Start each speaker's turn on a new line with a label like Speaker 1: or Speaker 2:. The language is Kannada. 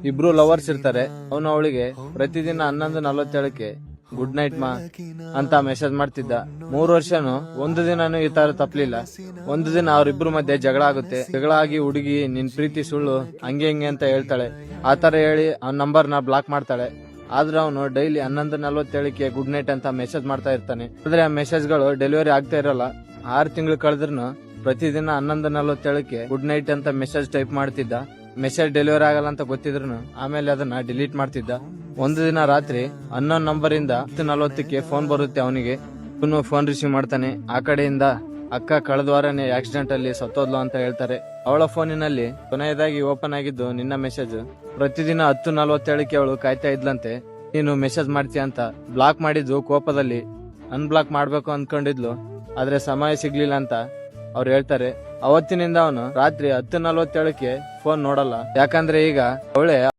Speaker 1: ಇಬ್ರು ಲವರ್ಸ್ ಇರ್ತಾರೆ. ಅವನು ಅವಳಿಗೆ ಪ್ರತಿದಿನ 11:47ಕ್ಕೆ ಗುಡ್ ನೈಟ್ ಮಾ ಅಂತ ಮೆಸೇಜ್ ಮಾಡ್ತಿದ್ದ. 3 ವರ್ಷನು ಒಂದು ದಿನಾನು ಈ ತರ ತಪ್ಪಲಿಲ್ಲ. ಒಂದು ದಿನ ಅವ್ರಿಬ್ರು ಮಧ್ಯೆ ಜಗಳ ಆಗುತ್ತೆ. ಜಗಳ ಆಗಿ ಹುಡುಗಿ ನಿನ್ ಪ್ರೀತಿ ಸುಳ್ಳು ಹಂಗೆ ಹಿಂಗೆ ಅಂತ ಹೇಳ್ತಾಳೆ. ಆತರ ಹೇಳಿ ಅವ್ನ ನಂಬರ್ನ ಬ್ಲಾಕ್ ಮಾಡ್ತಾಳೆ. ಆದ್ರೆ ಅವನು ಡೈಲಿ 11:47ಕ್ಕೆ ಗುಡ್ ನೈಟ್ ಅಂತ ಮೆಸೇಜ್ ಮಾಡ್ತಾ ಇರ್ತಾನೆ. ಆದ್ರೆ ಆ ಮೆಸೇಜ್ಗಳು ಡೆಲಿವರಿ ಆಗ್ತಾ ಇರಲ್ಲ. 6 ತಿಂಗಳು ಕಳೆದ್ರು ಪ್ರತಿದಿನ 11:47ಕ್ಕೆ ಗುಡ್ ನೈಟ್ ಅಂತ ಮೆಸೇಜ್ ಟೈಪ್ ಮಾಡ್ತಿದ್ದ. ಮೆಸೇಜ್ ಡೆಲಿವರಿ ಆಗಲ್ಲ ಅಂತ ಗೊತ್ತಿದ್ರು ಆಮೇಲೆ ಅದನ್ನ ಡಿಲೀಟ್ ಮಾಡ್ತಿದ್ದ. ಒಂದು ದಿನ ರಾತ್ರಿ ಅನ್ನೋನ್ ನಂಬರ್ ಇಂದ 10:40ಕ್ಕೆ ಫೋನ್ ಬರುತ್ತೆ ಅವನಿಗೆ. ಅವನು ಫೋನ್ ರಿಸೀವ್ ಮಾಡ್ತಾನೆ. ಆ ಕಡೆಯಿಂದ ಅಕ್ಕ ಕಳೆದ ವಾರನೇ ಆಕ್ಸಿಡೆಂಟ್ ಅಲ್ಲಿ ಸತ್ತೋದ್ಲು ಅಂತ ಹೇಳ್ತಾರೆ. ಅವಳ ಫೋನಿನಲ್ಲಿ ಕೊನೆಯದಾಗಿ ಓಪನ್ ಆಗಿದ್ದು ನಿನ್ನ ಮೆಸೇಜ್. ಪ್ರತಿದಿನ 10:47ಕ್ಕೆ ಅವಳು ಕಾಯ್ತಾ ಇದ್ಲಂತೆ ನೀನು ಮೆಸೇಜ್ ಮಾಡ್ತೀಯ ಅಂತ. ಬ್ಲಾಕ್ ಮಾಡಿದ್ದು ಕೋಪದಲ್ಲಿ ಅನ್ಬ್ಲಾಕ್ ಮಾಡ್ಬೇಕು ಅನ್ಕೊಂಡಿದ್ಲು, ಆದ್ರೆ ಸಮಯ ಸಿಗ್ಲಿಲ್ಲ ಅಂತ ಅವ್ರು ಹೇಳ್ತಾರೆ. ಅವತ್ತಿನಿಂದ ಅವನು ರಾತ್ರಿ 10:47ಕ್ಕೆ ಫೋನ್ ನೋಡಲ್ಲ. ಯಾಕಂದ್ರೆ ಈಗ ಅವಳೇ